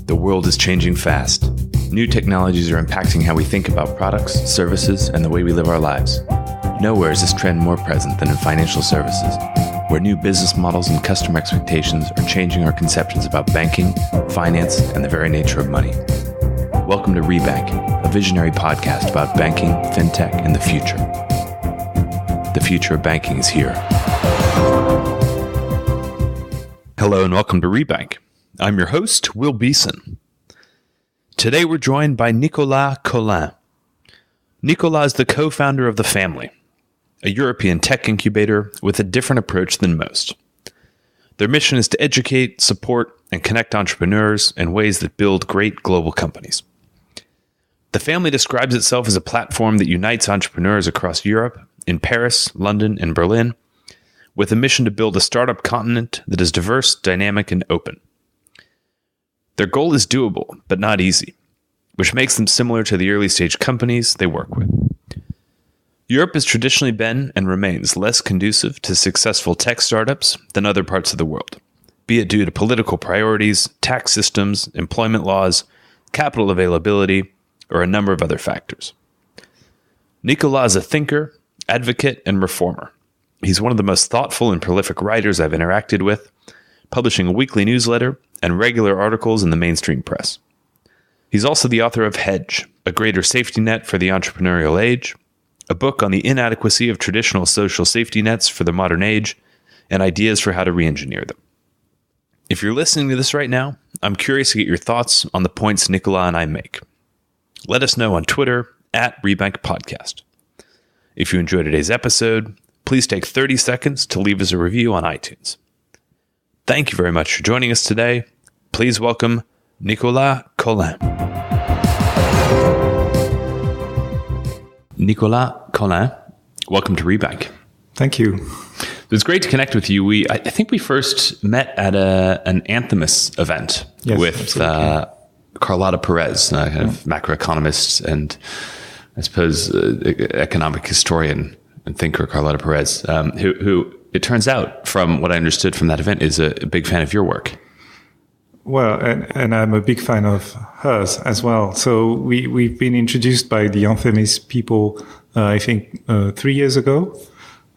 The world is changing fast. New technologies are impacting how we think about products, services, and the way we live our lives. Nowhere is this trend more present than in financial services, where new business models and customer expectations are changing our conceptions about banking, finance, and the very nature of money. Welcome to Rebank, a visionary podcast about banking, fintech, and the future. The future of banking is here. Hello and welcome to Rebank. I'm your host, Will Beeson. Today we're joined by Nicolas Colin. Nicolas is the co-founder of The Family, a European tech incubator with a different approach than most. Their mission is to educate, support, and connect entrepreneurs in ways that build great global companies. The Family describes itself as a platform that unites entrepreneurs across Europe, in Paris, London, and Berlin, with a mission to build a startup continent that is diverse, dynamic, and open. Their goal is doable, but not easy, which makes them similar to the early-stage companies they work with. Europe has traditionally been and remains less conducive to successful tech startups than other parts of the world, be it due to political priorities, tax systems, employment laws, capital availability, or a number of other factors. Nicolas is a thinker, advocate, and reformer. He's one of the most thoughtful and prolific writers I've interacted with, publishing a weekly newsletter and regular articles in the mainstream press. He's also the author of Hedge, A Greater Safety Net for the Entrepreneurial Age, a book on the inadequacy of traditional social safety nets for the modern age, and ideas for how to reengineer them. If you're listening to this right now, I'm curious to get your thoughts on the points Nicolas and I make. Let us know on Twitter @Rebank Podcast. If you enjoyed today's episode, please take 30 seconds to leave us a review on iTunes. Thank you very much for joining us today. Please welcome Nicolas Colin. Nicolas Colin, welcome to Rebank. Thank you. It's great to connect with you. I think we first met at an Anthemis event with Carlotta Perez, kind of macroeconomist and I suppose economic historian and thinker Carlotta Perez, who it turns out, from what I understood from that event, is a big fan of your work. Well, and I'm a big fan of hers as well. So we've been introduced by the Anthemis people, I think 3 years ago,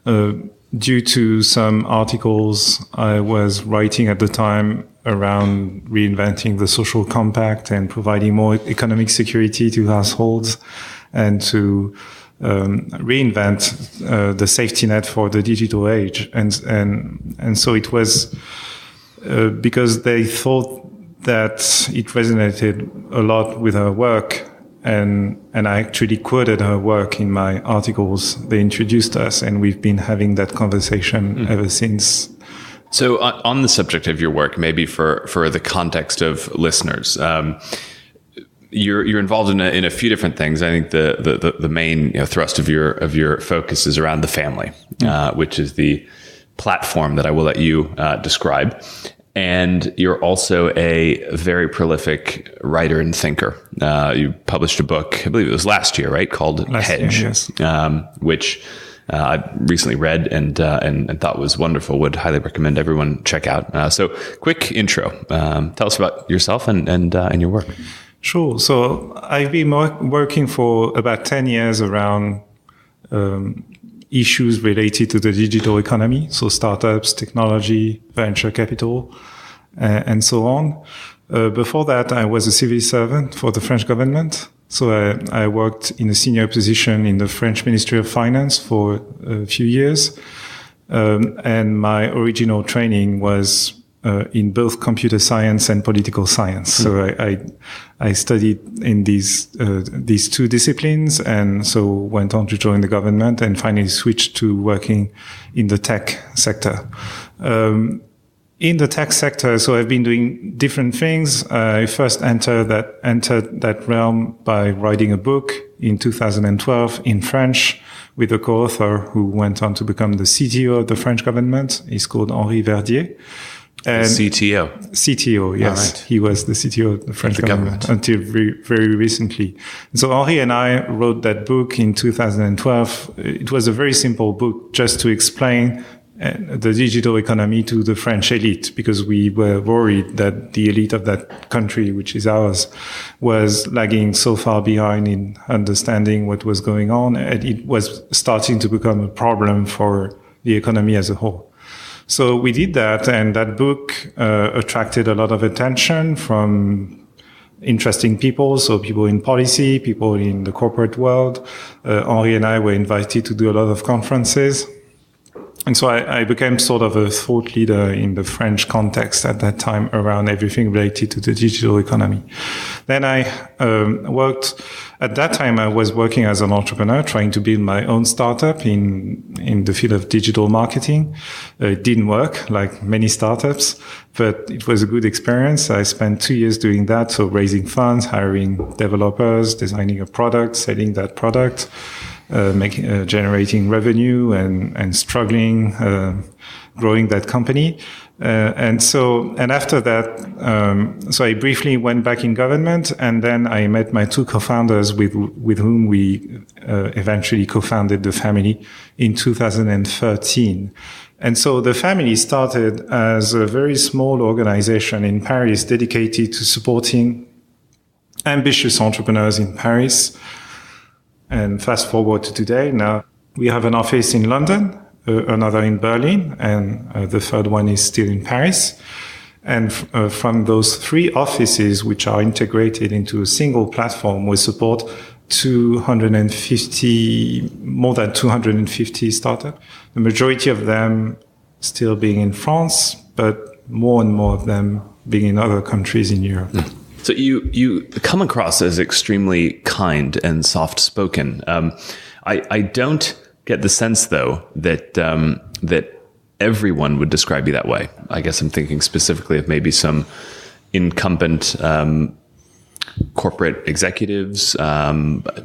due to some articles I was writing at the time around reinventing the social compact and providing more economic security to households and to reinvent the safety net for the digital age. And so it was because they thought that it resonated a lot with her work. And I actually quoted her work in my articles. They introduced us, and we've been having that conversation ever since. So on the subject of your work, maybe for the context of listeners, you're involved in a few different things. I think the main thrust of your focus is around The Family, which is the platform that I will let you describe. And you're also a very prolific writer and thinker. You published a book, I believe it was last year, right, called Hedge, yes. Which I recently read and thought was wonderful. Would highly recommend everyone check out. So, quick intro. Tell us about yourself and your work. Sure. So I've been working for about 10 years around issues related to the digital economy, so startups, technology, venture capital, and so on. Before that, I was a civil servant for the French government. So I worked in a senior position in the French Ministry of Finance for a few years. And my original training was in both computer science and political science. So I studied in these two disciplines, and so went on to join the government and finally switched to working in the tech sector. In the tech sector, so I've been doing different things. I first entered that realm by writing a book in 2012 in French with a co-author who went on to become the CTO of the French government. He's called Henri Verdier. And CTO, yes. Right. He was the CTO of the French government until very recently. And so Henri and I wrote that book in 2012. It was a very simple book just to explain the digital economy to the French elite, because we were worried that the elite of that country, which is ours, was lagging so far behind in understanding what was going on, and it was starting to become a problem for the economy as a whole. So we did that, and that book attracted a lot of attention from interesting people, so people in policy, people in the corporate world. Henri and I were invited to do a lot of conferences. And so I became sort of a thought leader in the French context at that time around everything related to the digital economy. Then I at that time I was working as an entrepreneur, trying to build my own startup in the field of digital marketing. It didn't work, like many startups, but it was a good experience. I spent 2 years doing that, so raising funds, hiring developers, designing a product, selling that product, generating revenue and struggling, growing that company. And after that, so I briefly went back in government, and then I met my two co-founders with whom we eventually co-founded the family in 2013. And so the family started as a very small organization in Paris dedicated to supporting ambitious entrepreneurs in Paris. And fast forward to today, now we have an office in London, another in Berlin, and the third one is still in Paris. And from those three offices, which are integrated into a single platform, we support more than 250 startups. The majority of them still being in France, but more and more of them being in other countries in Europe. Mm. So you come across as extremely kind and soft-spoken. I don't get the sense, though, that everyone would describe you that way. I guess I'm thinking specifically of maybe some incumbent corporate executives, I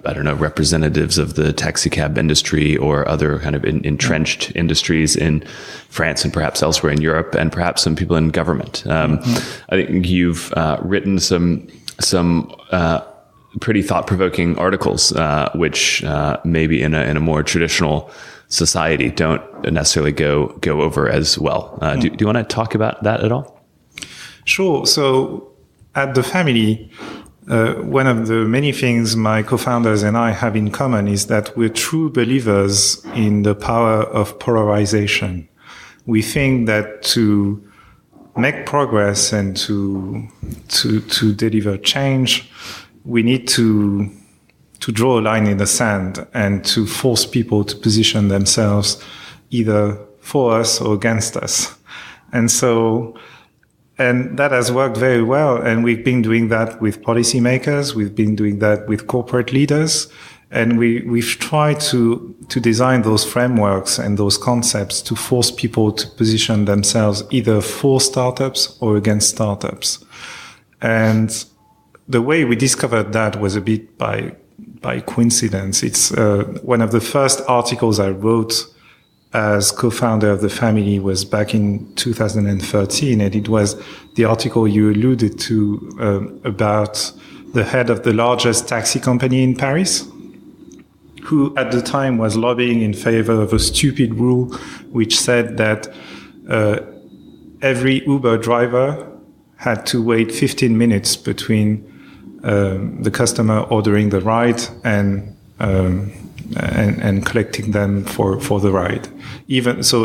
don't know, representatives of the taxi cab industry or other kind of entrenched industries in France and perhaps elsewhere in Europe, and perhaps some people in government. I think you've written some pretty thought-provoking articles, which maybe in a more traditional society don't necessarily go over as well. Do you want to talk about that at all? Sure. So at the family, one of the many things my co-founders and I have in common is that we're true believers in the power of polarization. We think that to make progress and to deliver change, we need to draw a line in the sand and to force people to position themselves either for us or against us. And that has worked very well. And we've been doing that with policymakers. We've been doing that with corporate leaders. And we've tried to design those frameworks and those concepts to force people to position themselves either for startups or against startups. And the way we discovered that was a bit by coincidence. It's one of the first articles I wrote as co-founder of the family was back in 2013, and it was the article you alluded to about the head of the largest taxi company in Paris, who at the time was lobbying in favor of a stupid rule which said that every Uber driver had to wait 15 minutes between the customer ordering the ride and collecting them for the ride. So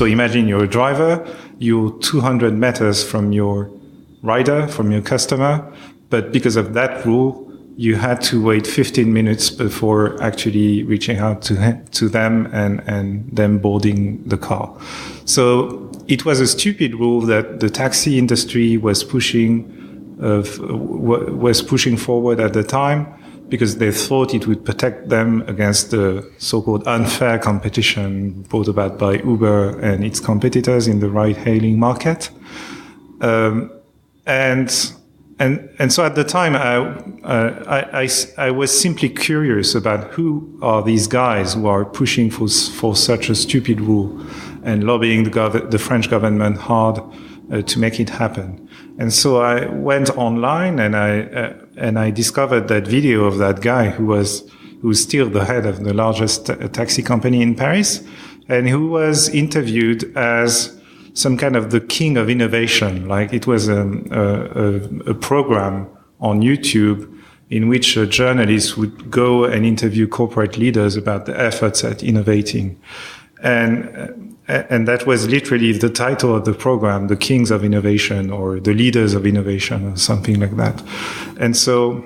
imagine you're a driver, you're 200 meters from your rider, from your customer, but because of that rule, you had to wait 15 minutes before actually reaching out to them and them boarding the car. So it was a stupid rule that the taxi industry was pushing forward at the time, because they thought it would protect them against the so-called unfair competition brought about by Uber and its competitors in the ride-hailing market. And so at the time, I was simply curious about who are these guys who are pushing for such a stupid rule and lobbying the French government hard to make it happen. And so I went online and I discovered that video of that guy who's still the head of the largest taxi company in Paris, and who was interviewed as some kind of the king of innovation. Like it was a program on YouTube in which a journalist would go and interview corporate leaders about the efforts at innovating. And that was literally the title of the program, The Kings of Innovation or The Leaders of Innovation or something like that. And so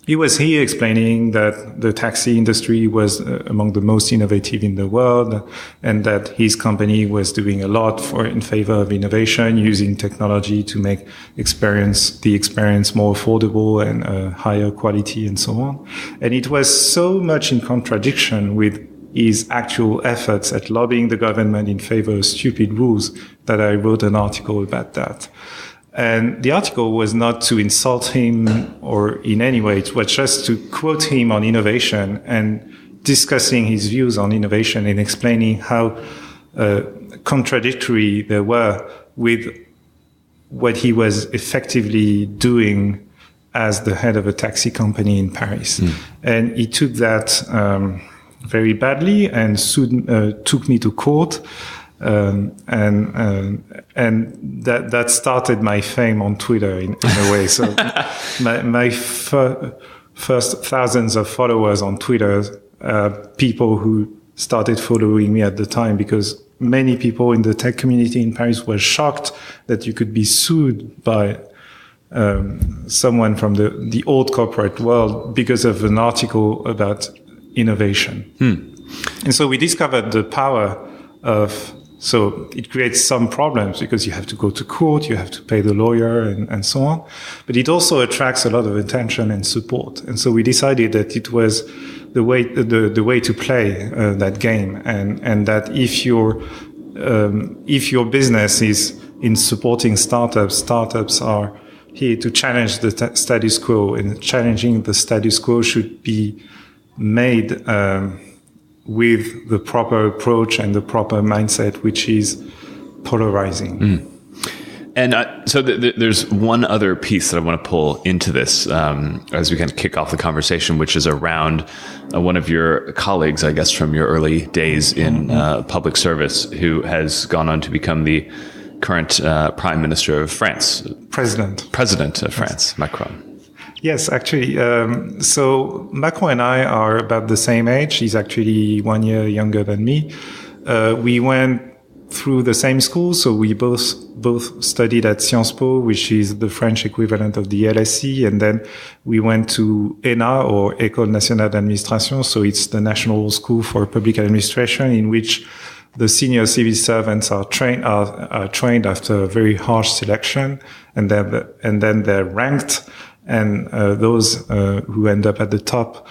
he was here explaining that the taxi industry was among the most innovative in the world and that his company was doing a lot in favor of innovation, using technology to make the experience more affordable and higher quality and so on. And it was so much in contradiction with his actual efforts at lobbying the government in favor of stupid rules that I wrote an article about that. And the article was not to insult him or in any way. It was just to quote him on innovation and discussing his views on innovation and explaining how contradictory they were with what he was effectively doing as the head of a taxi company in Paris. And he took that very badly and took me to court. And that started my fame on Twitter in a way. So my first thousands of followers on Twitter, people who started following me at the time, because many people in the tech community in Paris were shocked that you could be sued by someone from the old corporate world because of an article about innovation. And so we discovered the power of. So it creates some problems because you have to go to court, you have to pay the lawyer and so on. But it also attracts a lot of attention and support. And so we decided that it was the way to play that game, and that if your business is in supporting startups are here to challenge the status quo, and challenging the status quo should be made with the proper approach and the proper mindset, which is polarizing. And so there's one other piece that I want to pull into this as we kind of kick off the conversation, which is around one of your colleagues, I guess, from your early days in public service, who has gone on to become the current Prime Minister of France. President of France, Macron. Yes, actually. So Macron and I are about the same age. He's actually 1 year younger than me. We went through the same school, so we both studied at Sciences Po, which is the French equivalent of the LSE, and then we went to ENA, or École Nationale d'Administration. So it's the National School for Public Administration, in which the senior civil servants are trained after a very harsh selection, and then they're ranked. And those who end up at the top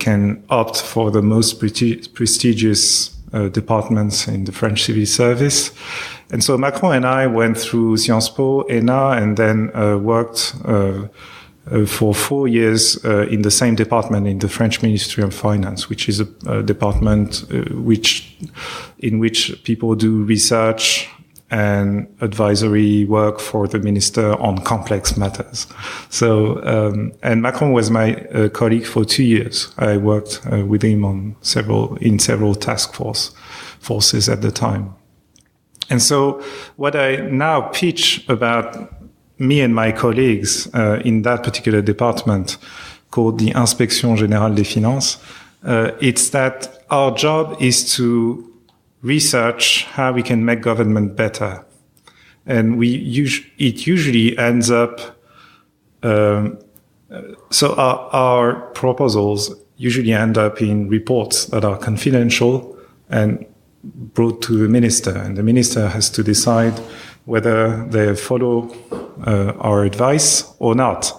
can opt for the most prestigious departments in the French civil service. And so Macron and I went through Sciences Po, ENA, and then worked for 4 years in the same department in the French Ministry of Finance, which is a department in which people do research and advisory work for the minister on complex matters. So, and Macron was my colleague for 2 years. I worked with him on several task forces at the time. And so what I now pitch about me and my colleagues in that particular department, called the Inspection Générale des Finances, it's that our job is to research how we can make government better. And it usually ends up, so our proposals usually end up in reports that are confidential and brought to the minister. And the minister has to decide whether they follow our advice or not.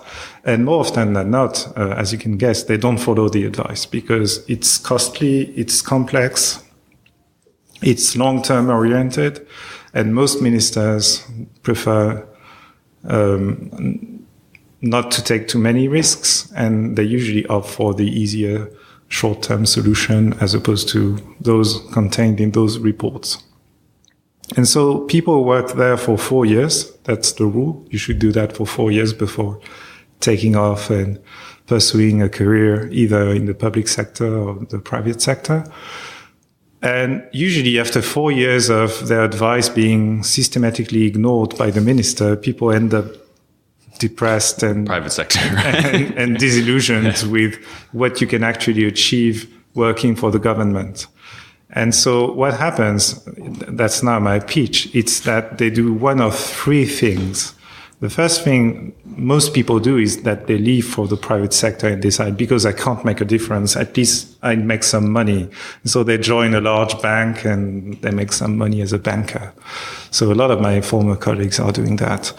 And more often than not, as you can guess, they don't follow the advice because it's costly, it's complex, it's long-term oriented, and most ministers prefer not to take too many risks, and they usually opt for the easier short-term solution as opposed to those contained in those reports. And so people work there for 4 years. That's the rule. You should do that for 4 years before taking off and pursuing a career either in the public sector or the private sector. And usually after 4 years of their advice being systematically ignored by the minister, people end up depressed and private sector and disillusioned with what you can actually achieve working for the government. And so what happens, that's now my pitch, it's that they do one of three things. The first thing most people do is that they leave for the private sector and decide, because I can't make a difference, at least I make some money. So they join a large bank and they make some money as a banker. So a lot of my former colleagues are doing that.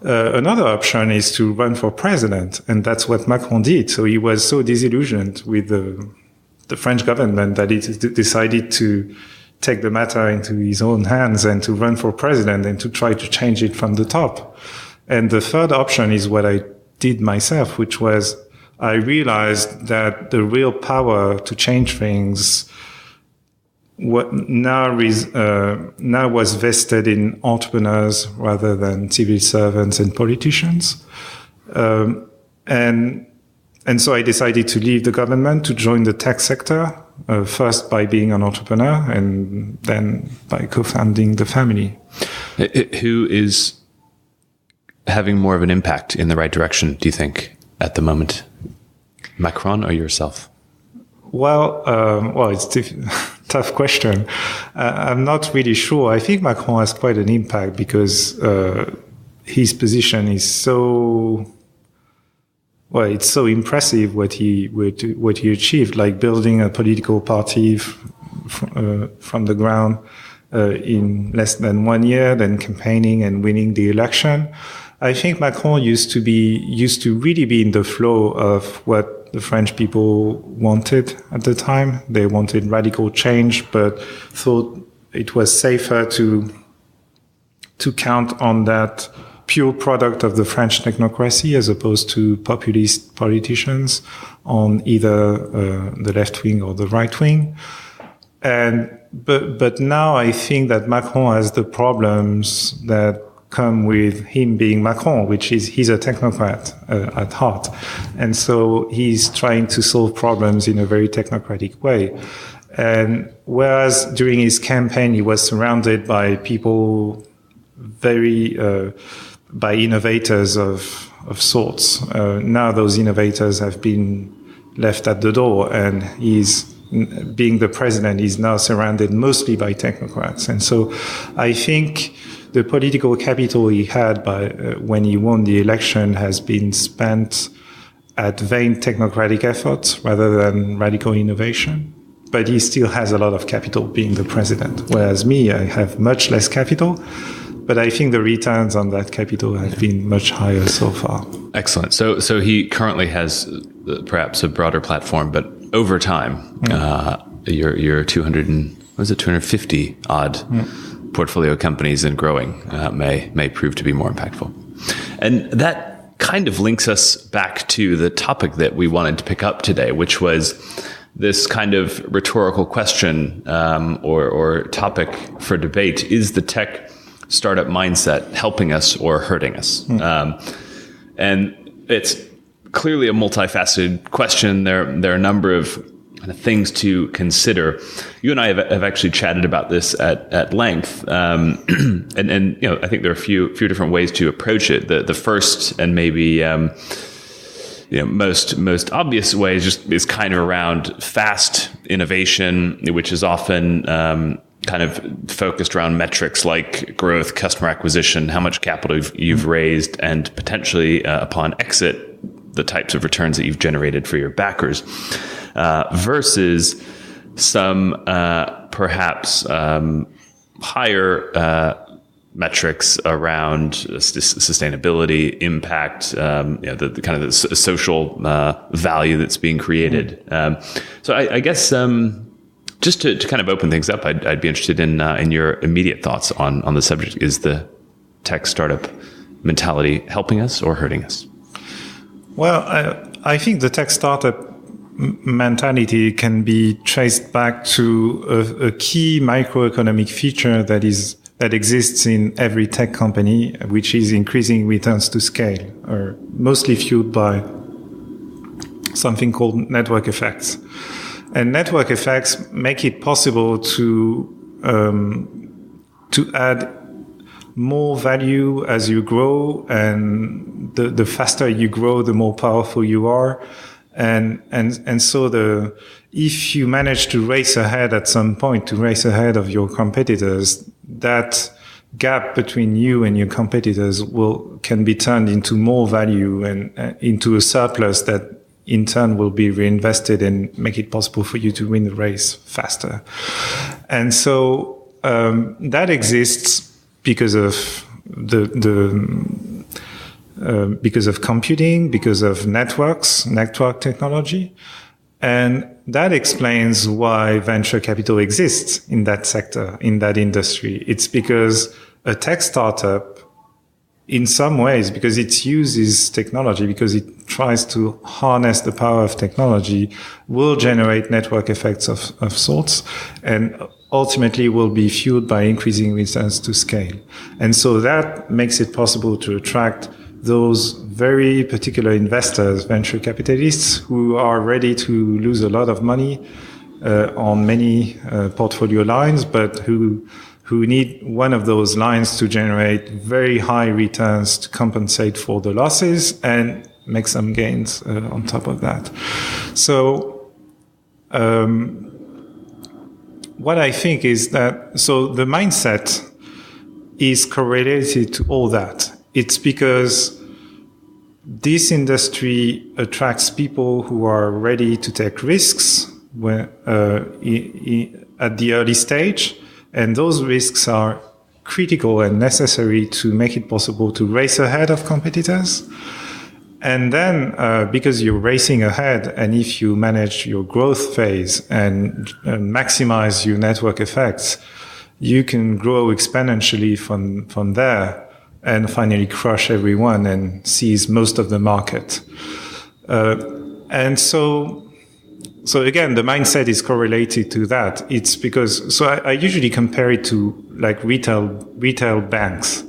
Another option is to run for president, and that's what Macron did. So he was so disillusioned with the French government that he decided to take the matter into his own hands and to run for president and to try to change it from the top. And the third option is what I did myself, which was I realized that the real power to change things now was vested in entrepreneurs rather than civil servants and politicians. And so I decided to leave the government to join the tech sector, first by being an entrepreneur and then by co-founding the family. Who is having more of an impact in the right direction, do you think, at the moment? Macron or yourself? Well, it's a tough question. I'm not really sure. I think Macron has quite an impact because his position is so... Well, it's so impressive what he achieved, like building a political party from the ground in less than 1 year, then campaigning and winning the election. I think Macron used to really be in the flow of what the French people wanted at the time. They wanted radical change, but thought it was safer to count on that pure product of the French technocracy as opposed to populist politicians on either the left wing or the right wing. But now I think that Macron has the problems that come with him being Macron, which is he's a technocrat at heart. And so he's trying to solve problems in a very technocratic way. And whereas during his campaign, he was surrounded by people by innovators of sorts. Now those innovators have been left at the door, and being the president, he's now surrounded mostly by technocrats. And so I think the political capital he had when he won the election has been spent at vain technocratic efforts rather than radical innovation. But he still has a lot of capital being the president, whereas me, I have much less capital. But I think the returns on that capital have been much higher so far. Excellent. So he currently has perhaps a broader platform, but over time, your 250 odd portfolio companies and growing may prove to be more impactful. And that kind of links us back to the topic that we wanted to pick up today, which was this kind of rhetorical question or topic for debate: is the tech startup mindset helping us or hurting us? And it's clearly a multifaceted question. There are a number of kind of things to consider. You and I have actually chatted about this at length, and I think there are a few different ways to approach it. The first and maybe most obvious way is kind of around fast innovation, which is often kind of focused around metrics like growth, customer acquisition, how much capital you've raised, and potentially upon exit, the types of returns that you've generated for your backers, versus some perhaps higher metrics around sustainability, impact, the kind of the social value that's being created. So I guess just to kind of open things up, I'd be interested in your immediate thoughts on the subject. Is the tech startup mentality helping us or hurting us? Well, I think the tech startup mentality can be traced back to a key microeconomic feature that exists in every tech company, which is increasing returns to scale, or mostly fueled by something called network effects. And network effects make it possible to add more value as you grow, and the faster you grow, the more powerful you are. And so if you manage to race ahead at some point, to race ahead of your competitors, that gap between you and your competitors can be turned into more value and into a surplus that in turn will be reinvested and make it possible for you to win the race faster. And so that exists because of because of computing, because of network technology. And that explains why venture capital exists in that sector, in that industry. It's because a tech startup, in some ways, because it uses technology, because it tries to harness the power of technology, will generate network effects of sorts, and ultimately will be fueled by increasing returns to scale. And so that makes it possible to attract those very particular investors, venture capitalists, who are ready to lose a lot of money on many portfolio lines, but who need one of those lines to generate very high returns to compensate for the losses and make some gains on top of that. So what I think is that, so the mindset is correlated to all that. It's because this industry attracts people who are ready to take risks at the early stage, and those risks are critical and necessary to make it possible to race ahead of competitors. And then, because you're racing ahead, and if you manage your growth phase and maximize your network effects, you can grow exponentially from there and finally crush everyone and seize most of the market. And so again, the mindset is correlated to that. It's because, so I usually compare it to like retail banks.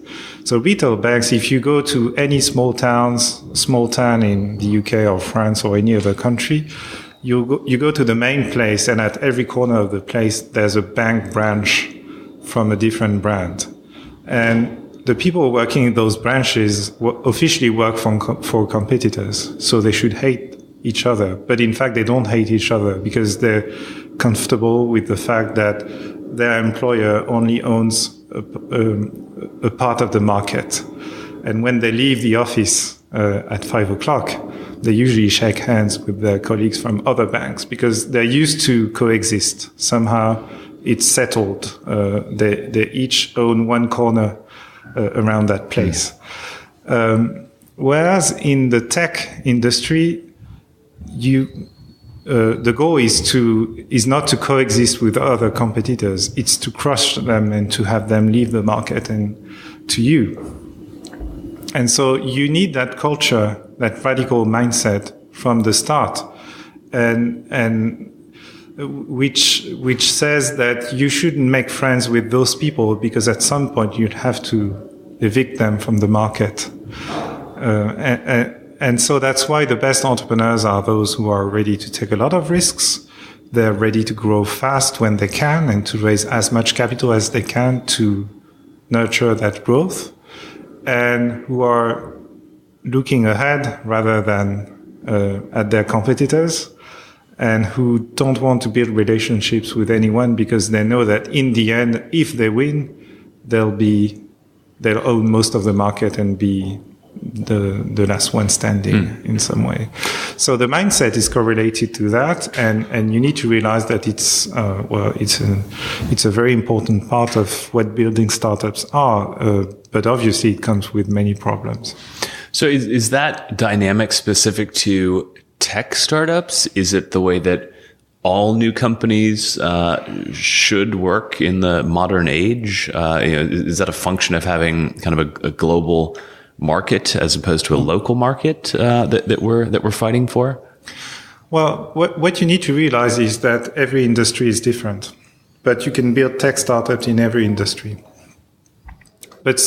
So retail banks, if you go to any small town in the UK or France or any other country, you go to the main place, and at every corner of the place, there's a bank branch from a different brand. And the people working in those branches officially work for competitors, so they should hate each other. But in fact, they don't hate each other because they're comfortable with the fact that their employer only owns a part of the market. And when they leave the office at 5:00, they usually shake hands with their colleagues from other banks because they're used to coexist. Somehow it's settled. They each own one corner around that place. Whereas in the tech industry, the goal is not to coexist with other competitors. It's to crush them and to have them leave the market and to you. And so you need that culture, that radical mindset from the start, and which says that you shouldn't make friends with those people because at some point you'd have to evict them from the market. And so that's why the best entrepreneurs are those who are ready to take a lot of risks. They're ready to grow fast when they can and to raise as much capital as they can to nurture that growth, and who are looking ahead rather than at their competitors, and who don't want to build relationships with anyone because they know that in the end, if they win, they'll own most of the market and be the last one standing in some way. So the mindset is correlated to that, and you need to realize that it's a very important part of what building startups are, but obviously it comes with many problems. So is that dynamic specific to tech startups? Is it the way that all new companies should work in the modern age? Is that a function of having kind of a global market as opposed to a local market that we're fighting for? Well, what you need to realize is that every industry is different, but you can build tech startups in every industry. But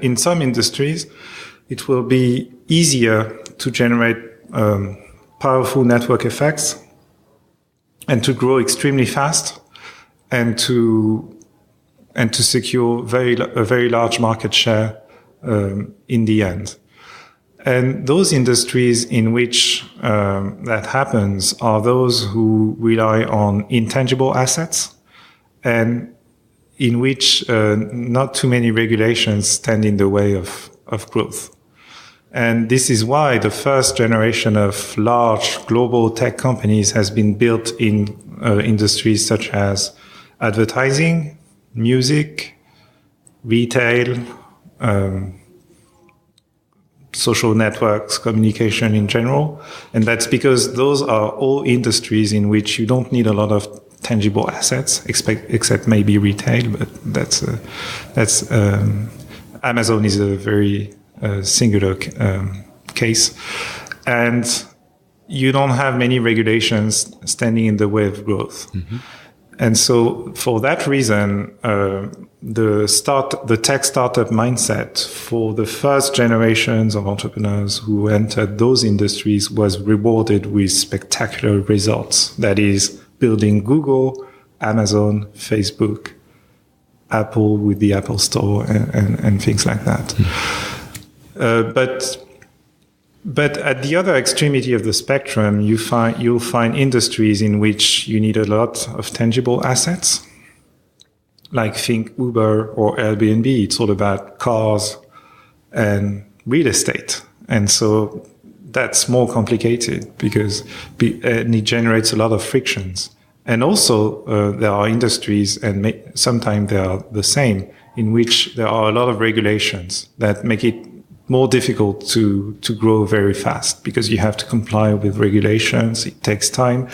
in some industries, it will be easier to generate powerful network effects and to grow extremely fast, and to secure a very large market share in the end. And those industries in which that happens are those who rely on intangible assets and in which not too many regulations stand in the way of growth. And this is why the first generation of large global tech companies has been built in industries such as advertising, music, retail, social networks, communication in general. And that's because those are all industries in which you don't need a lot of tangible assets, except maybe retail, but that's Amazon is a very singular case. And you don't have many regulations standing in the way of growth. Mm-hmm. And so for that reason, the tech startup mindset for the first generations of entrepreneurs who entered those industries was rewarded with spectacular results. That is, building Google, Amazon, Facebook, Apple with the Apple Store and things like that. But at the other extremity of the spectrum, you'll find industries in which you need a lot of tangible assets. Like think Uber or Airbnb. It's all about cars and real estate. And so that's more complicated because it generates a lot of frictions. And also there are industries, and sometimes they are the same, in which there are a lot of regulations that make it more difficult to grow very fast because you have to comply with regulations. It takes time.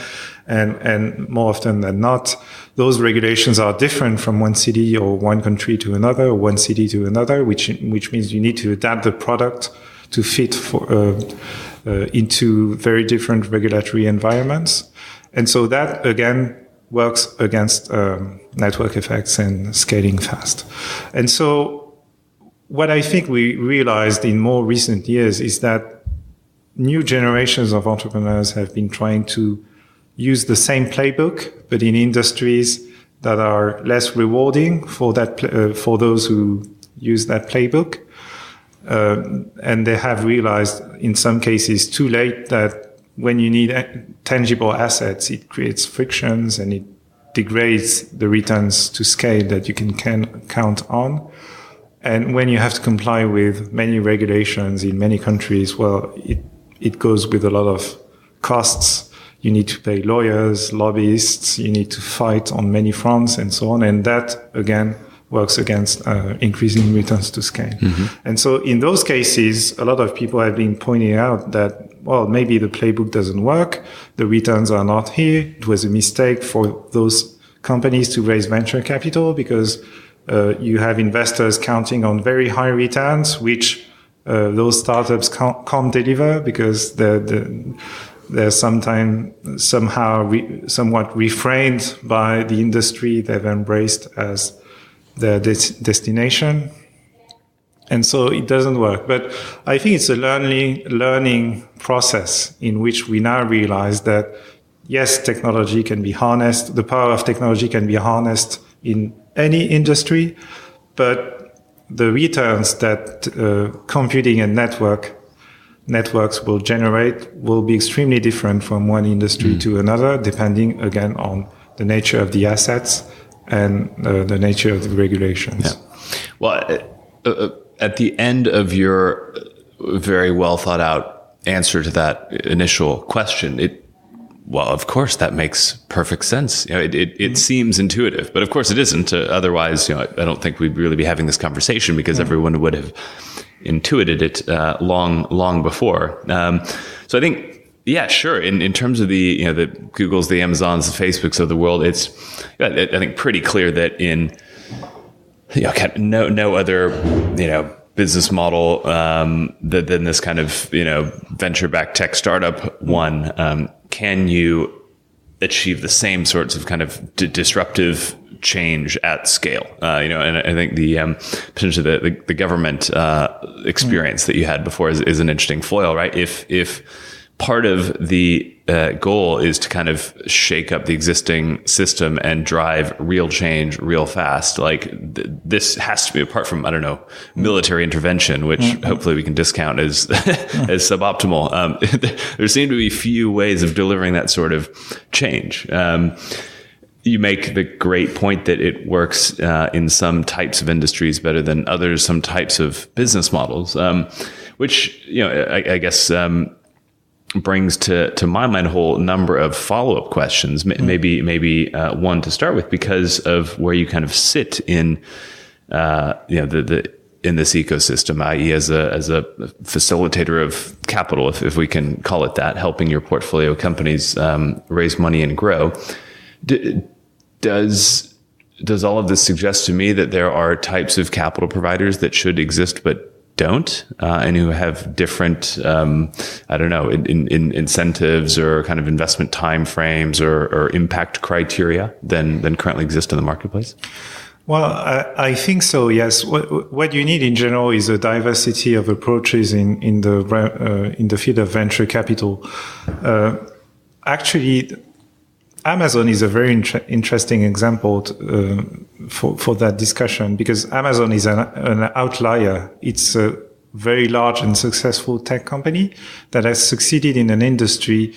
And more often than not, those regulations are different from one city or one country to another, or one city to another, which means you need to adapt the product to fit into very different regulatory environments. And so that, again, works against network effects and scaling fast. And so what I think we realized in more recent years is that new generations of entrepreneurs have been trying to use the same playbook, but in industries that are less rewarding for those who use that playbook. And they have realized in some cases too late that when you need tangible assets, it creates frictions and it degrades the returns to scale that you can count on. And when you have to comply with many regulations in many countries, well, it goes with a lot of costs. You need to pay lawyers, lobbyists, you need to fight on many fronts and so on. And that, again, works against increasing returns to scale. Mm-hmm. And so in those cases, a lot of people have been pointing out that, well, maybe the playbook doesn't work. The returns are not here. It was a mistake for those companies to raise venture capital because you have investors counting on very high returns, which those startups can't deliver because they're somewhat refrained by the industry they've embraced as their destination. And so it doesn't work. But I think it's a learning process in which we now realize that, yes, technology can be harnessed. The power of technology can be harnessed in any industry, but the returns that computing and networks will generate will be extremely different from one industry to another, depending, again, on the nature of the assets and the nature of the regulations. Yeah. Well, at the end of your very well thought out answer to that initial question, well, of course, that makes perfect sense. You know, it seems intuitive, but of course it isn't. Otherwise, I don't think we'd really be having this conversation because everyone would have intuited it long before. So I think, yeah, sure. In terms of the Googles, the Amazons, the Facebooks of the world, it's I think pretty clear that in no other business model than this kind of venture-backed tech startup one. Can you achieve the same sorts of kind of disruptive change at scale? And I think potentially the government experience that you had before is an interesting foil, right? If part of the goal is to kind of shake up the existing system and drive real change real fast. Like this has to be, apart from, I don't know, military intervention, which hopefully we can discount as as suboptimal. There seem to be few ways of delivering that sort of change. You make the great point that it works in some types of industries better than others, some types of business models, which, I guess brings to my mind a whole number of follow-up questions. Maybe one to start with, because of where you kind of sit in in this ecosystem, i.e., as a facilitator of capital, if we can call it that, helping your portfolio companies raise money and grow. Does all of this suggest to me that there are types of capital providers that should exist but don't, and who have different, in incentives or kind of investment timeframes or impact criteria than currently exist in the marketplace? Well, I think so. Yes. What you need in general is a diversity of approaches in the field of venture capital. Actually, Amazon is a very interesting example for that discussion, because Amazon is an outlier. It's a very large and successful tech company that has succeeded in an industry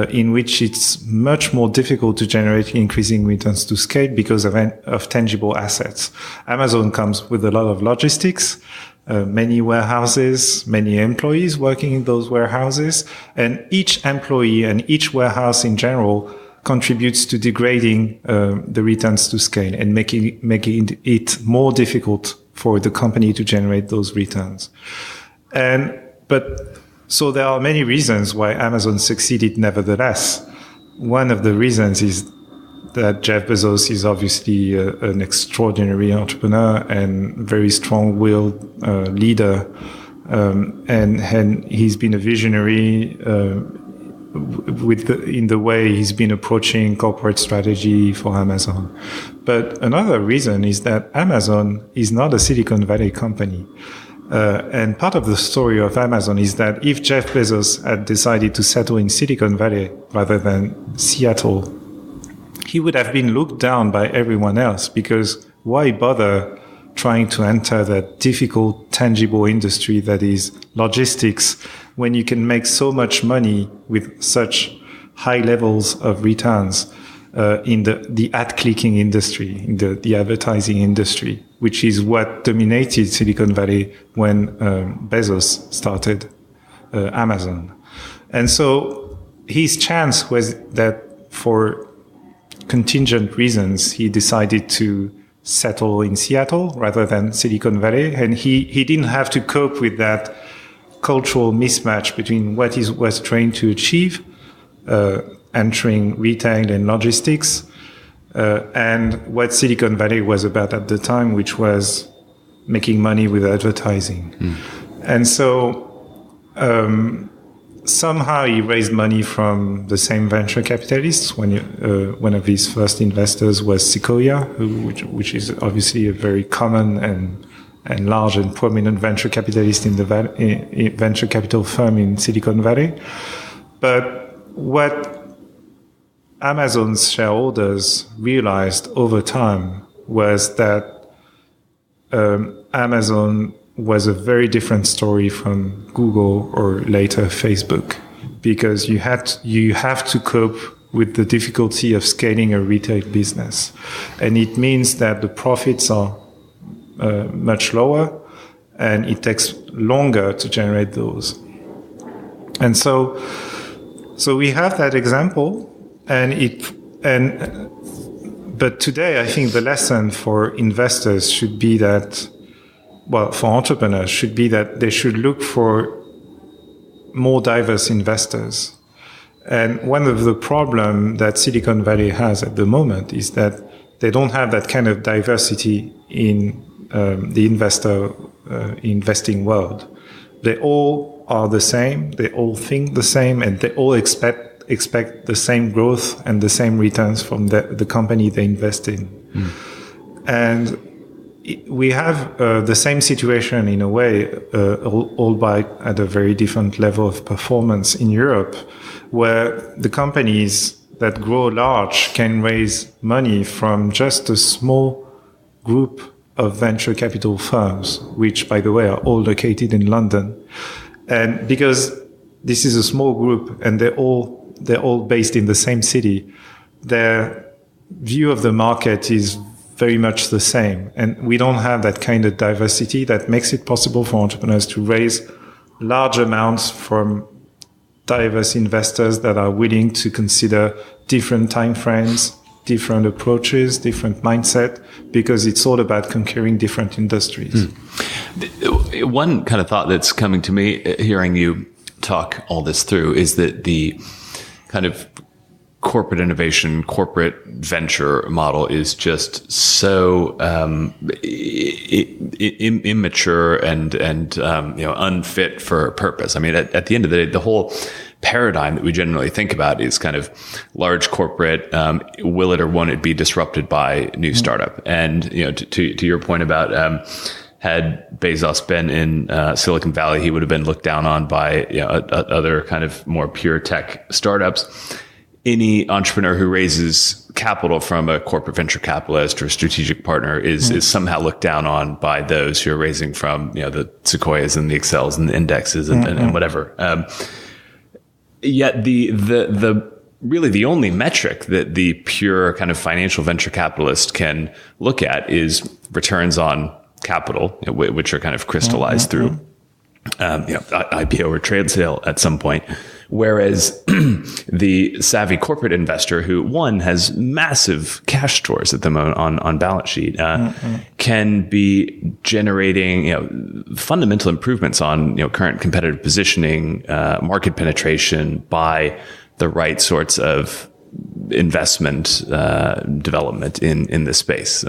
in which it's much more difficult to generate increasing returns to scale because of tangible assets. Amazon comes with a lot of logistics, many warehouses, many employees working in those warehouses, and each employee and each warehouse in general contributes to degrading the returns to scale and making it more difficult for the company to generate those returns. So there are many reasons why Amazon succeeded nevertheless. One of the reasons is that Jeff Bezos is obviously an extraordinary entrepreneur and very strong-willed leader, and he's been a visionary in the way he's been approaching corporate strategy for Amazon. But another reason is that Amazon is not a Silicon Valley company. And part of the story of Amazon is that if Jeff Bezos had decided to settle in Silicon Valley rather than Seattle, he would have been looked down by everyone else, because why bother trying to enter that difficult, tangible industry that is logistics when you can make so much money with such high levels of returns in the ad-clicking industry, in the advertising industry, which is what dominated Silicon Valley when Bezos started Amazon. And so his chance was that for contingent reasons, he decided to settle in Seattle rather than Silicon Valley. And he didn't have to cope with that cultural mismatch between what he was trained to achieve, entering retail and logistics, and what Silicon Valley was about at the time, which was making money with advertising. And so somehow he raised money from the same venture capitalists. One of his first investors was Sequoia, which is obviously a very common and large and prominent venture capitalist in the venture capital firm in Silicon Valley. But what Amazon's shareholders realized over time was that Amazon was a very different story from Google or later Facebook, because you have to cope with the difficulty of scaling a retail business. And it means that the profits are much lower, and it takes longer to generate those. And so we have that example, but today I think the lesson for investors should be that, for entrepreneurs should be that they should look for more diverse investors. And one of the problems that Silicon Valley has at the moment is that they don't have that kind of diversity in the investing world. They all are the same, they all think the same, and they all expect the same growth and the same returns from the company they invest in. we have the same situation in a way, albeit at a very different level of performance in Europe, where the companies that grow large can raise money from just a small group of venture capital firms, which, by the way, are all located in London. And because this is a small group and they're all based in the same city, their view of the market is very much the same. And we don't have that kind of diversity that makes it possible for entrepreneurs to raise large amounts from diverse investors that are willing to consider different time frames, different approaches, different mindset, because it's all about conquering different industries. One kind of thought that's coming to me, hearing you talk all this through, is that the kind of corporate innovation, corporate venture model is just so immature and unfit for purpose. I mean, at the end of the day, the whole paradigm that we generally think about is kind of large corporate, will it or won't it be disrupted by new startup? And to your point about had Bezos been in Silicon Valley, he would have been looked down on by other kind of more pure tech startups. Any entrepreneur who raises capital from a corporate venture capitalist or strategic partner is somehow looked down on by those who are raising from the Sequoias and the Excels and the Indexes and whatever. Yet the really the only metric that the pure kind of financial venture capitalist can look at is returns on capital, which are kind of crystallized through IPO or trade sale at some point. Whereas the savvy corporate investor who, one, has massive cash stores at the moment on balance sheet, can be generating fundamental improvements on current competitive positioning, market penetration by the right sorts of investment development in this space.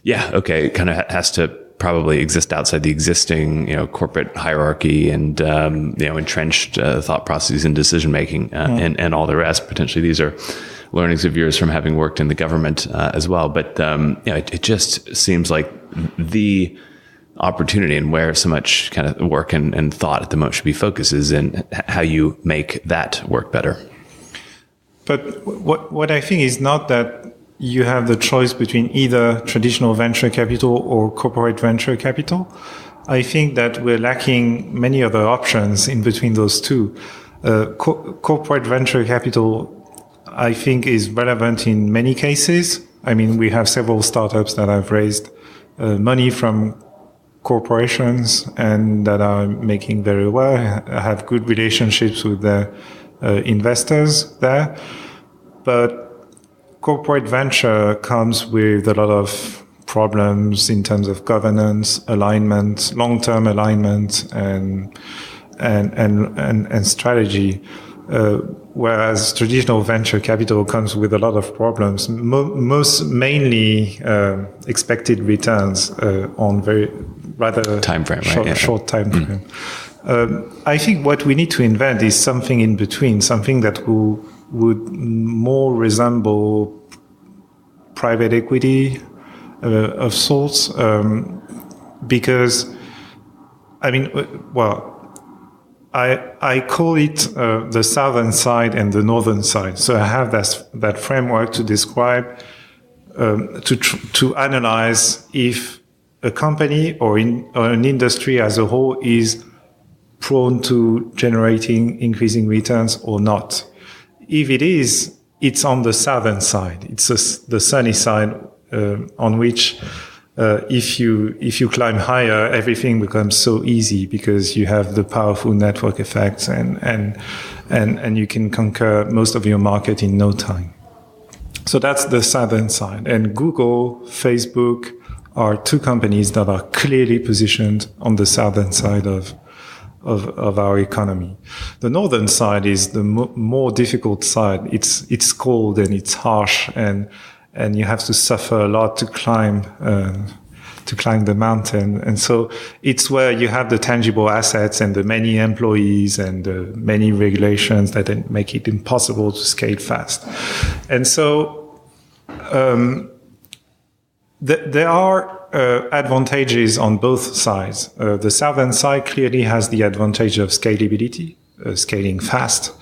It kind of has to probably exist outside the existing, corporate hierarchy and, entrenched thought processes and decision making and all the rest. Potentially, these are learnings of yours from having worked in the government as well. But it just seems like the opportunity and where so much kind of work and thought at the moment should be focused is in how you make that work better. But what I think is not that you have the choice between either traditional venture capital or corporate venture capital. I think that we're lacking many other options in between those two. Corporate venture capital, I think, is relevant in many cases. I mean, we have several startups that have raised money from corporations and that are making very well, have good relationships with their investors there. But corporate venture comes with a lot of problems in terms of governance, alignment, long-term alignment, and strategy. Whereas traditional venture capital comes with a lot of problems, mainly expected returns on rather time frame, short time frame. I think what we need to invent is something in between, something that would more resemble private equity of sorts, because I call it the southern side and the northern side. So I have that framework to describe, to analyze if a company or an industry as a whole is prone to generating increasing returns or not. If it is, it's on the southern side. It's the sunny side on which, if you climb higher, everything becomes so easy because you have the powerful network effects and you can conquer most of your market in no time. So that's the southern side. And Google, Facebook are two companies that are clearly positioned on the southern side of our economy. The northern side is the more difficult side. It's cold and it's harsh and you have to suffer a lot to climb the mountain. And so it's where you have the tangible assets and the many employees and the many regulations that make it impossible to scale fast. And so there are advantages on both sides. The southern side clearly has the advantage of scalability, scaling fast.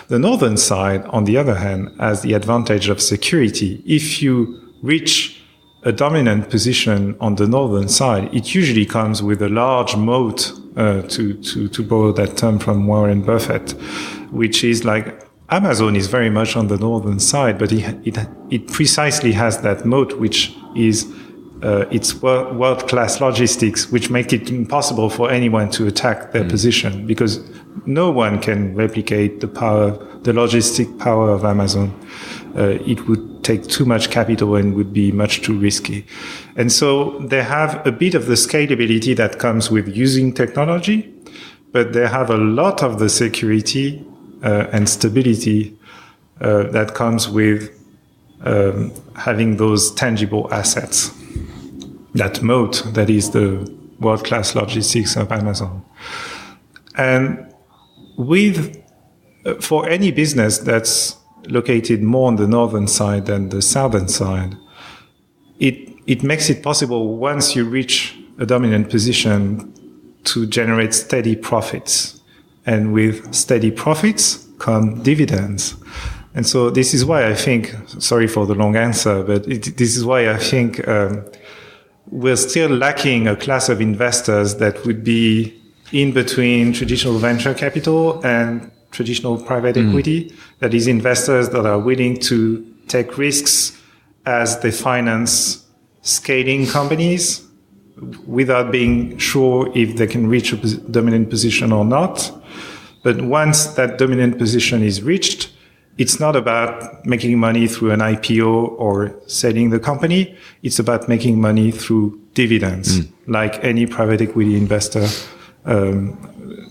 The northern side, on the other hand, has the advantage of security. If you reach a dominant position on the northern side, it usually comes with a large moat, to borrow that term from Warren Buffett, which is like Amazon is very much on the northern side, but it precisely has that moat, which is its world-class logistics, which make it impossible for anyone to attack their position, because no one can replicate the logistic power of Amazon. It would take too much capital and would be much too risky. And so they have a bit of the scalability that comes with using technology, but they have a lot of the security and stability that comes with having those tangible assets. That moat that is the world-class logistics of Amazon. And for any business that's located more on the northern side than the southern side, it makes it possible, once you reach a dominant position, to generate steady profits. And with steady profits come dividends. And so this is why I think, sorry for the long answer, but this is why I think we're still lacking a class of investors that would be in between traditional venture capital and traditional private equity. That is, investors that are willing to take risks as they finance scaling companies without being sure if they can reach a dominant position or not. But once that dominant position is reached, it's not about making money through an IPO or selling the company. It's about making money through dividends, like any private equity investor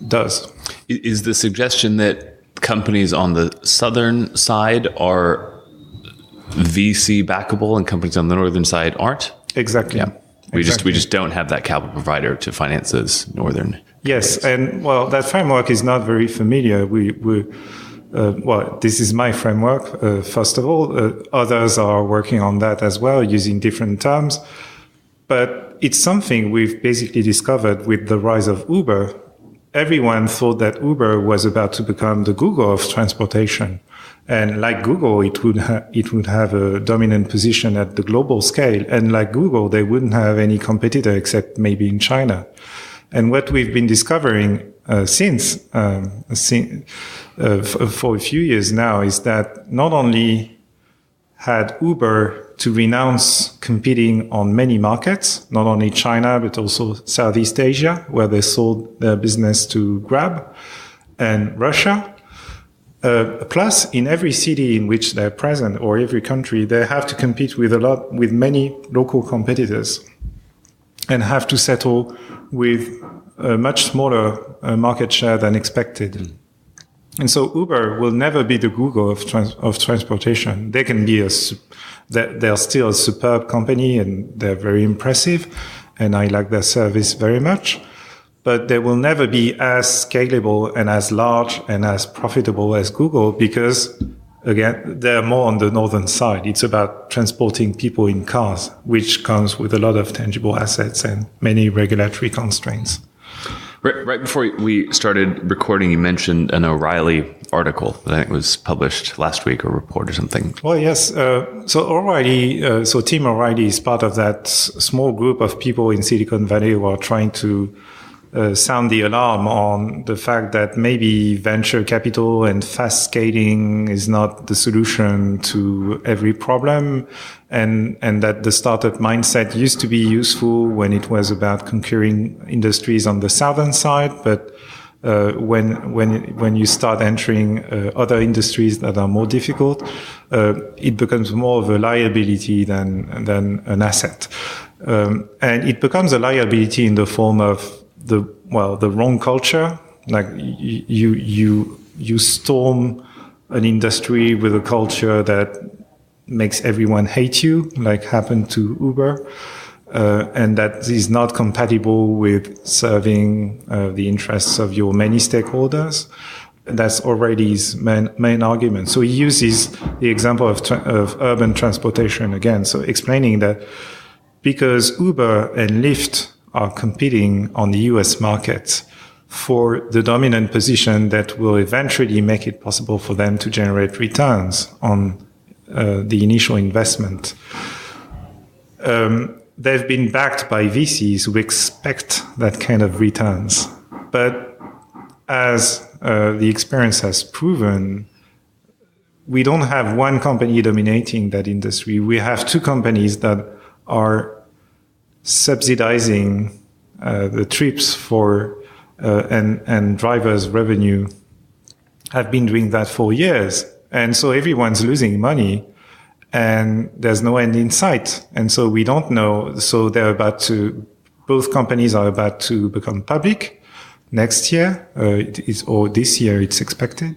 does. Is the suggestion that companies on the southern side are VC backable and companies on the northern side aren't? Exactly. Yeah. We just don't have that capital provider to finance those northern. Yes, and well, that framework is not very familiar. This is my framework. First of all, others are working on that as well, using different terms. But it's something we've basically discovered with the rise of Uber. Everyone thought that Uber was about to become the Google of transportation. And like Google, it would have a dominant position at the global scale. And like Google, they wouldn't have any competitor except maybe in China. And what we've been discovering for a few years now is that not only had Uber to renounce competing on many markets, not only China, but also Southeast Asia, where they sold their business to Grab, and Russia. Plus, in every city in which they're present, or every country, they have to compete with many local competitors, and have to settle with a much smaller market share than expected. And so Uber will never be the Google of transportation. They can be they're still a superb company, and they're very impressive, and I like their service very much. But they will never be as scalable and as large and as profitable as Google, because, again, they're more on the northern side. It's about transporting people in cars, which comes with a lot of tangible assets and many regulatory constraints. Right before we started recording, you mentioned an O'Reilly article that I think was published last week, or report or something. Well, yes. So Team O'Reilly is part of that small group of people in Silicon Valley who are trying to sound the alarm on the fact that maybe venture capital and fast scaling is not the solution to every problem, and that the startup mindset used to be useful when it was about conquering industries on the southern side, but when you start entering other industries that are more difficult, it becomes more of a liability than an asset, and it becomes a liability in the form of the wrong culture. Like you storm an industry with a culture that makes everyone hate you, like happened to Uber, and that is not compatible with serving the interests of your many stakeholders. That's already his main argument. So he uses the example of urban transportation again, so explaining that because Uber and Lyft are competing on the US market for the dominant position that will eventually make it possible for them to generate returns on the initial investment. They've been backed by VCs who expect that kind of returns. But as the experience has proven, we don't have one company dominating that industry. We have two companies that are subsidizing the trips for and drivers' revenue, have been doing that for years. And so everyone's losing money and there's no end in sight. And so we don't know. So both companies are about to become public next year, or this year it's expected.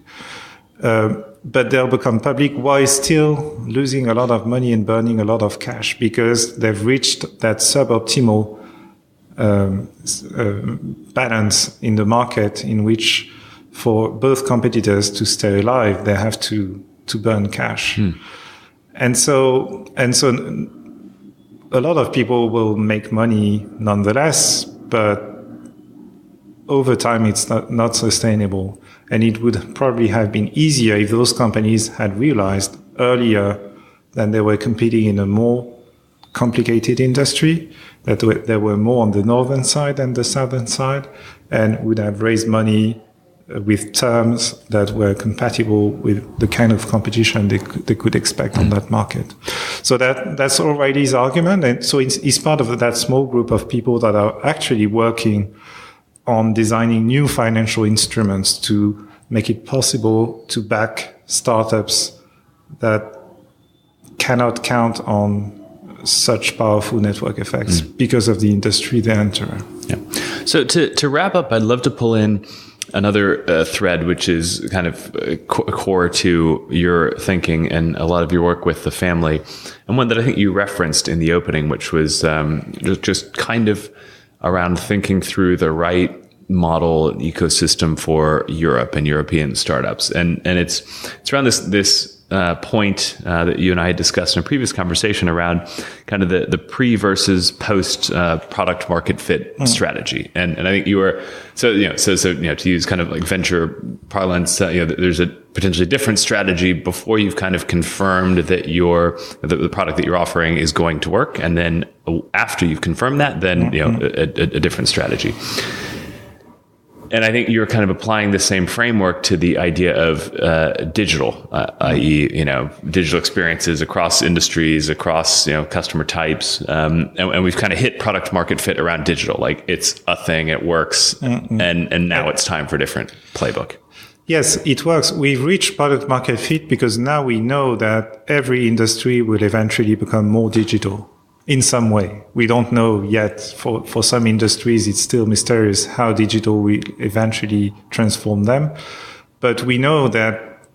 But they'll become public while still losing a lot of money and burning a lot of cash because they've reached that suboptimal balance in the market in which for both competitors to stay alive, they have to burn cash. And so a lot of people will make money nonetheless, but over time it's not sustainable. And it would probably have been easier if those companies had realized earlier that they were competing in a more complicated industry, that they were more on the northern side than the southern side, and would have raised money with terms that were compatible with the kind of competition they could expect on that market. So that's O'Reilly's argument. And so it's part of that small group of people that are actually working on designing new financial instruments to make it possible to back startups that cannot count on such powerful network effects because of the industry they enter. Yeah. So to wrap up, I'd love to pull in another thread, which is kind of core to your thinking and a lot of your work with the family, and one that I think you referenced in the opening, which was just kind of around thinking through the right model ecosystem for Europe and European startups. And it's around this point that you and I had discussed in a previous conversation around kind of the pre versus post product market fit strategy. And I think you were, so to use kind of like venture parlance, there's a potentially different strategy before you've kind of confirmed that the product that you're offering is going to work. And then after you've confirmed that, then, a different strategy. And I think you're kind of applying the same framework to the idea of digital, i.e., digital experiences across industries, across customer types, and we've kind of hit product market fit around digital. Like it's a thing, it works, and now it's time for a different playbook. Yes, it works. We've reached product market fit because now we know that every industry will eventually become more digital. In some way. We don't know yet. For some industries, it's still mysterious how digital will eventually transform them. But we know that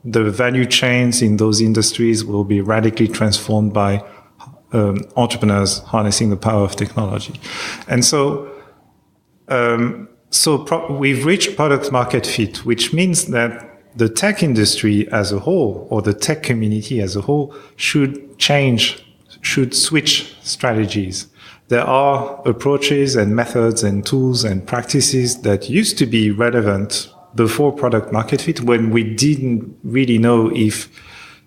the value chains in those industries will be radically transformed by entrepreneurs harnessing the power of technology. And so we've reached product market fit, which means that the tech industry as a whole, or the tech community as a whole, should switch strategies. There are approaches and methods and tools and practices that used to be relevant before product market fit when we didn't really know if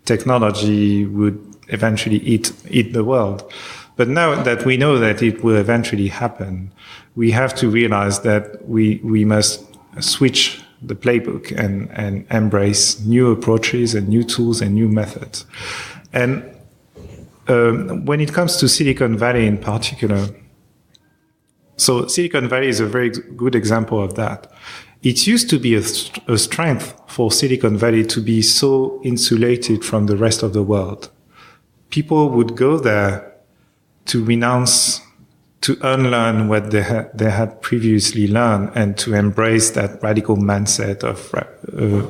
technology would eventually eat the world. But now that we know that it will eventually happen, we have to realize that we must switch the playbook and embrace new approaches and new tools and new methods. And when it comes to Silicon Valley in particular, so Silicon Valley is a very good example of that. It used to be a strength for Silicon Valley to be so insulated from the rest of the world. People would go there to renounce, to unlearn what they had previously learned, and to embrace that radical mindset of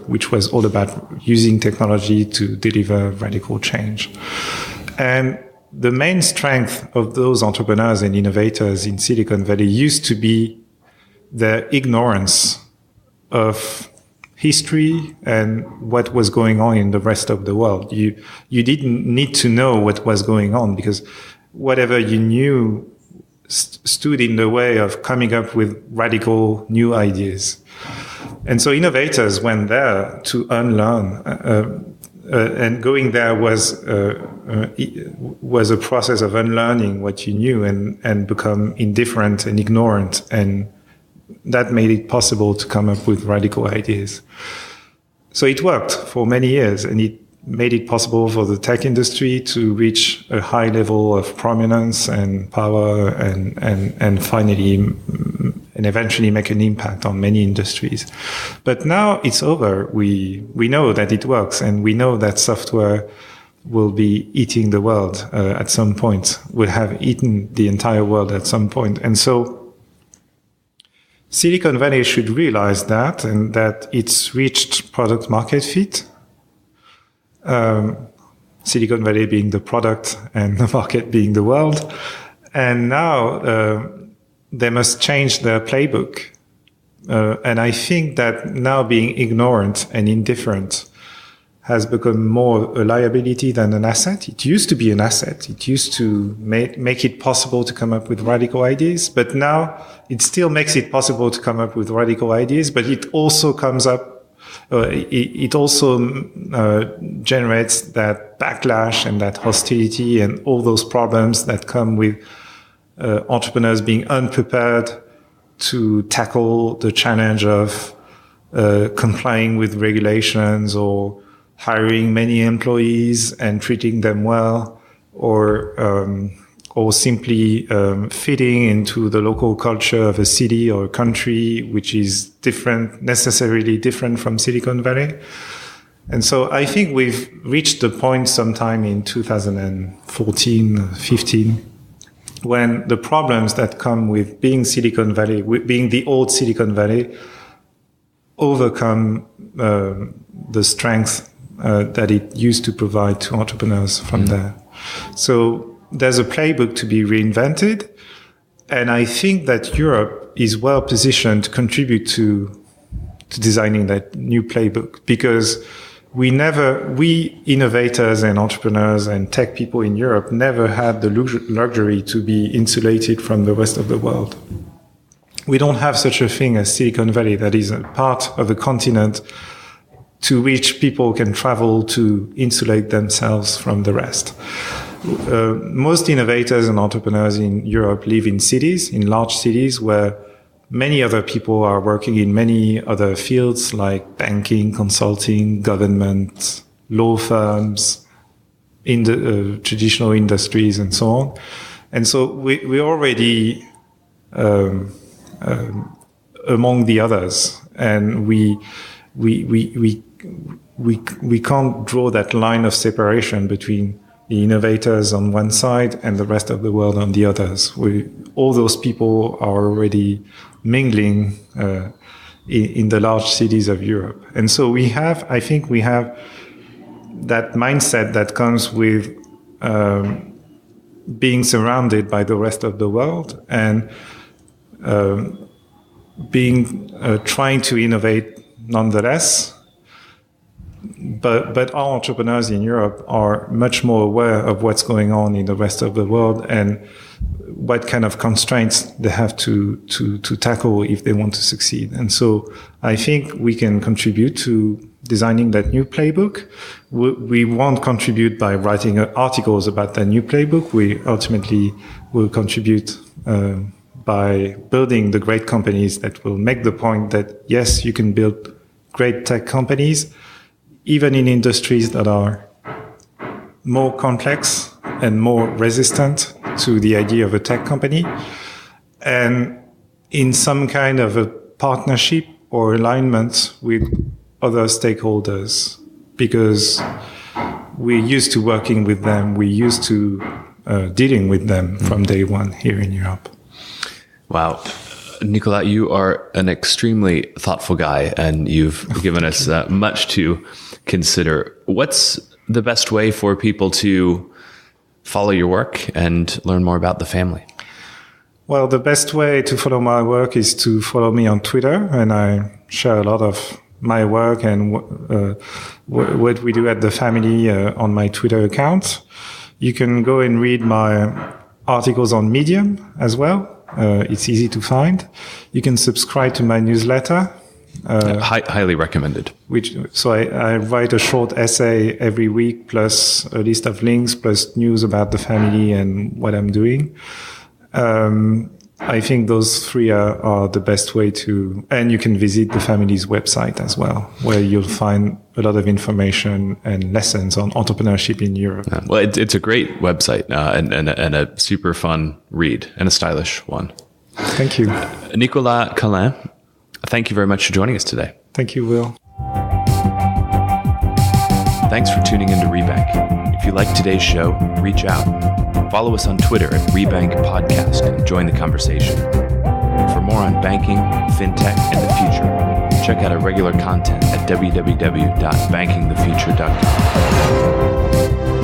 which was all about using technology to deliver radical change. And the main strength of those entrepreneurs and innovators in Silicon Valley used to be their ignorance of history and what was going on in the rest of the world. You didn't need to know what was going on because whatever you knew stood in the way of coming up with radical new ideas. And so innovators went there to unlearn, and going there was a process of unlearning what you knew and become indifferent and ignorant, and that made it possible to come up with radical ideas. So it worked for many years, and it made it possible for the tech industry to reach a high level of prominence and power and finally and eventually make an impact on many industries. But now it's over. We know that it works, and we know that software will be eating the world at some point, will have eaten the entire world at some point. And so Silicon Valley should realize that, and that it's reached product market fit. Silicon Valley being the product and the market being the world. And now they must change their playbook. And I think that now being ignorant and indifferent has become more a liability than an asset. It used to be an asset. It used to make it possible to come up with radical ideas. But now it still makes it possible to come up with radical ideas, but it also comes up it also generates that backlash and that hostility and all those problems that come with entrepreneurs being unprepared to tackle the challenge of complying with regulations or hiring many employees and treating them well, or simply fitting into the local culture of a city or a country, which is necessarily different from Silicon Valley. And so I think we've reached the point sometime in 2014, 15, when the problems that come with being Silicon Valley, with being the old Silicon Valley, overcome the strength that it used to provide to entrepreneurs from there. So there's a playbook to be reinvented, and I think that Europe is well positioned to contribute to designing that new playbook, because we innovators and entrepreneurs and tech people in Europe never had the luxury to be insulated from the rest of the world. We don't have such a thing as Silicon Valley, that is a part of a continent to which people can travel to insulate themselves from the rest. Most innovators and entrepreneurs in Europe live in cities, in large cities, where many other people are working in many other fields like banking, consulting, government, law firms, in the traditional industries, and so on. And so we're already among the others, and we can't draw that line of separation between the innovators on one side and the rest of the world on the others. All those people are already mingling in the large cities of Europe. And so I think we have that mindset that comes with being surrounded by the rest of the world and trying to innovate nonetheless. But our entrepreneurs in Europe are much more aware of what's going on in the rest of the world and what kind of constraints they have to tackle if they want to succeed. And so I think we can contribute to designing that new playbook. We won't contribute by writing articles about that new playbook. We ultimately will contribute by building the great companies that will make the point that, yes, you can build great tech companies, even in industries that are more complex and more resistant to the idea of a tech company, and in some kind of a partnership or alignment with other stakeholders, because we're used to working with them, we're used to dealing with them from day one here in Europe. Wow. Nicolas, you are an extremely thoughtful guy, and you've given us much to consider. What's the best way for people to follow your work and learn more about the family? Well, the best way to follow my work is to follow me on Twitter, and I share a lot of my work and what we do at the family on my Twitter account. You can go and read my articles on Medium as well. It's easy to find. You can subscribe to my newsletter. Highly recommended. So I write a short essay every week, plus a list of links, plus news about the family and what I'm doing. I think those three are the best way to, and you can visit the family's website as well, where you'll find a lot of information and lessons on entrepreneurship in Europe. Well, it's a great website and a super fun read and a stylish one. Thank you. Nicolas Colin, thank you very much for joining us today. Thank you, Will. Thanks for tuning into Rebank. If you like today's show, reach out. Follow us on Twitter at Rebank Podcast and join the conversation. For more on banking, fintech, and the future, check out our regular content at www.bankingthefuture.com.